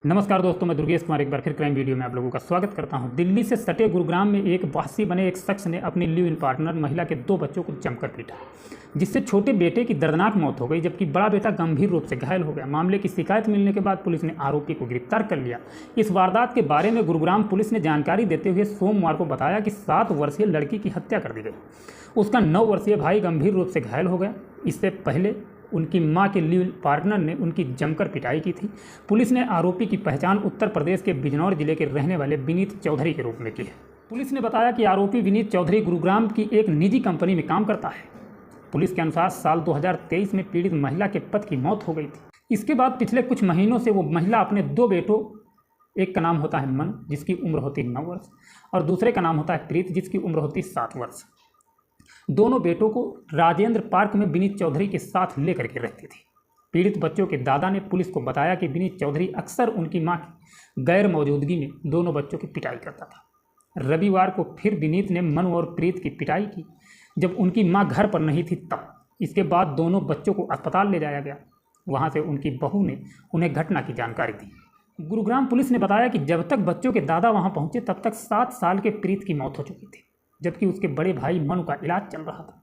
नमस्कार दोस्तों, मैं दुर्गेश कुमार एक बार फिर क्राइम वीडियो में आप लोगों का स्वागत करता हूं। दिल्ली से सटे गुरुग्राम में एक बहासी बने एक शख्स ने अपनी लिव इन पार्टनर महिला के 2 बच्चों को जमकर पीटा, जिससे छोटे बेटे की दर्दनाक मौत हो गई, जबकि बड़ा बेटा गंभीर रूप से घायल हो गया। मामले की शिकायत मिलने के बाद पुलिस ने आरोपी को गिरफ्तार कर लिया। इस वारदात के बारे में गुरुग्राम पुलिस ने जानकारी देते हुए सोमवार को बताया कि 7 वर्षीय लड़की की हत्या कर दी गई। उसका 9 वर्षीय भाई गंभीर रूप से घायल हो गया। इससे पहले उनकी मां के लिव पार्टनर ने उनकी जमकर पिटाई की थी। पुलिस ने आरोपी की पहचान उत्तर प्रदेश के बिजनौर जिले के रहने वाले विनीत चौधरी के रूप में की है। पुलिस ने बताया कि आरोपी विनीत चौधरी गुरुग्राम की एक निजी कंपनी में काम करता है। पुलिस के अनुसार साल 2023 में पीड़ित महिला के पति की मौत हो गई थी। इसके बाद पिछले कुछ महीनों से वो महिला अपने 2 बेटों, एक का नाम होता है मन, जिसकी उम्र होती है 9 वर्ष, और दूसरे का नाम होता है प्रीत, जिसकी उम्र होती है 7 वर्ष। दोनों बेटों को राजेंद्र पार्क में विनीत चौधरी के साथ लेकर के रहती थी। पीड़ित बच्चों के दादा ने पुलिस को बताया कि विनीत चौधरी अक्सर उनकी मां की गैर मौजूदगी में दोनों बच्चों की पिटाई करता था। रविवार को फिर विनीत ने मन और प्रीत की पिटाई की, जब उनकी मां घर पर नहीं थी तब। इसके बाद दोनों बच्चों को अस्पताल ले जाया गया। वहां से उनकी बहू ने उन्हें घटना की जानकारी दी। गुरुग्राम पुलिस ने बताया कि जब तक बच्चों के दादा वहां पहुंचे तब तक 7 साल के प्रीत की मौत हो चुकी थी, जबकि उसके बड़े भाई मनु का इलाज चल रहा था।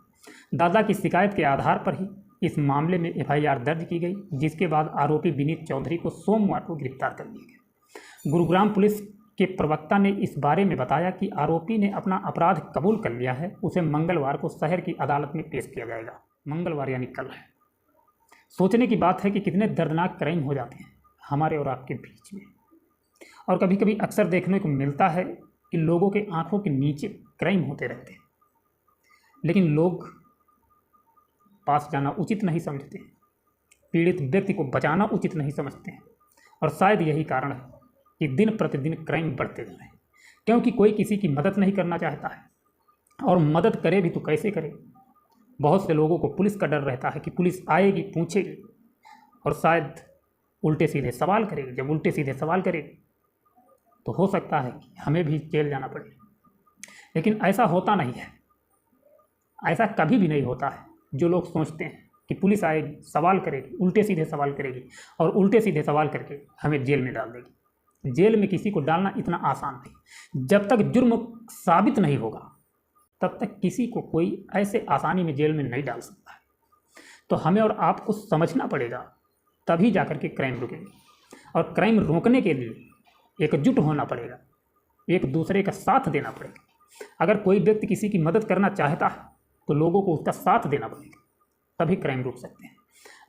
दादा की शिकायत के आधार पर ही इस मामले में एफआईआर दर्ज की गई, जिसके बाद आरोपी विनीत चौधरी को सोमवार को गिरफ्तार कर लिया गया। गुरुग्राम पुलिस के प्रवक्ता ने इस बारे में बताया कि आरोपी ने अपना अपराध कबूल कर लिया है। उसे मंगलवार को शहर की अदालत में पेश किया जाएगा। मंगलवार यानी कल है। सोचने की बात है कि कितने दर्दनाक क्राइम हो जाते हैं हमारे और आपके बीच में, और कभी कभी अक्सर देखने को मिलता है कि लोगों के आंखों के नीचे क्राइम होते रहते हैं, लेकिन लोग पास जाना उचित नहीं समझते, पीड़ित व्यक्ति को बचाना उचित नहीं समझते हैं। और शायद यही कारण है कि दिन प्रतिदिन क्राइम बढ़ते जा रहे हैं, क्योंकि कोई किसी की मदद नहीं करना चाहता है, और मदद करे भी तो कैसे करे। बहुत से लोगों को पुलिस का डर रहता है कि पुलिस आएगी, पूछेगी, और शायद उल्टे सीधे सवाल करेगी। जब उल्टे सीधे सवाल करेगी तो हो सकता है कि हमें भी जेल जाना पड़े, लेकिन ऐसा होता नहीं है। ऐसा कभी भी नहीं होता है। जो लोग सोचते हैं कि पुलिस आएगी, सवाल करेगी, उल्टे सीधे सवाल करेगी, और उल्टे सीधे सवाल करके हमें जेल में डाल देगी। जेल में किसी को डालना इतना आसान नहीं। जब तक जुर्म साबित नहीं होगा तब तक किसी को कोई ऐसे आसानी में जेल में नहीं डाल सकता है। तो हमें और आपको समझना पड़ेगा, तभी जाकर के क्राइम रुकेगी। और क्राइम रोकने के लिए एकजुट होना पड़ेगा, एक दूसरे का साथ देना पड़ेगा। अगर कोई व्यक्ति किसी की मदद करना चाहता है तो लोगों को उसका साथ देना पड़ेगा, तभी क्राइम रोक सकते हैं।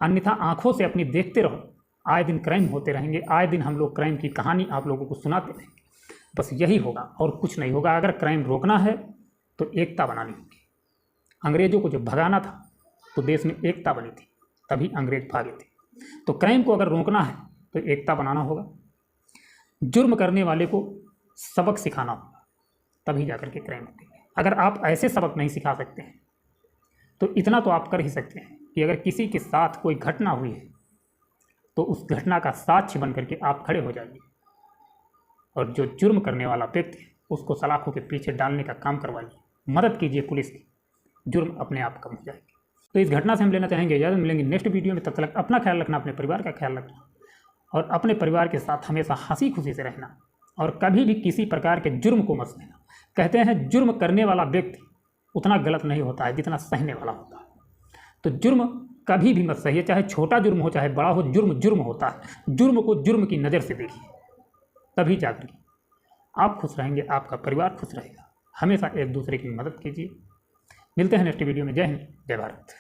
अन्यथा आंखों से अपनी देखते रहो, आए दिन क्राइम होते रहेंगे। आए दिन हम लोग क्राइम की कहानी आप लोगों को सुनाते रहेंगे। बस यही होगा और कुछ नहीं होगा। अगर क्राइम रोकना है तो एकता बनानी होगी। अंग्रेज़ों को जब भगाना था तो देश में एकता बनी थी, तभी अंग्रेज भागे थे। तो क्राइम को अगर रोकना है तो एकता बनाना होगा, जुर्म करने वाले को सबक सिखाना होगा, तभी जाकर के क्राइम रुकेंगे। अगर आप ऐसे सबक नहीं सिखा सकते हैं तो इतना तो आप कर ही सकते हैं कि अगर किसी के साथ कोई घटना हुई है तो उस घटना का साक्ष्य बन करके आप खड़े हो जाइए, और जो जुर्म करने वाला व्यक्ति है उसको सलाखों के पीछे डालने का काम करवाइए, मदद कीजिए पुलिस की। जुर्म अपने आप कम हो जाएगी। तो इस घटना से हम लेना चाहेंगे इजाज़त। मिलेंगे नेक्स्ट वीडियो में। तब तक अपना ख्याल रखना, अपने परिवार का ख्याल रखना, और अपने परिवार के साथ हमेशा हंसी खुशी से रहना, और कभी भी किसी प्रकार के जुर्म को मत सहना। कहते हैं जुर्म करने वाला व्यक्ति उतना गलत नहीं होता है जितना सहने वाला होता है। तो जुर्म कभी भी मत सहिए, चाहे छोटा जुर्म हो चाहे बड़ा हो, जुर्म जुर्म होता है। जुर्म को जुर्म की नज़र से देखिए, तभी जाकर आप खुश रहेंगे, आपका परिवार खुश रहेगा। हमेशा एक दूसरे की मदद कीजिए। मिलते हैं नेक्स्ट वीडियो में। जय हिंद, जय भारत।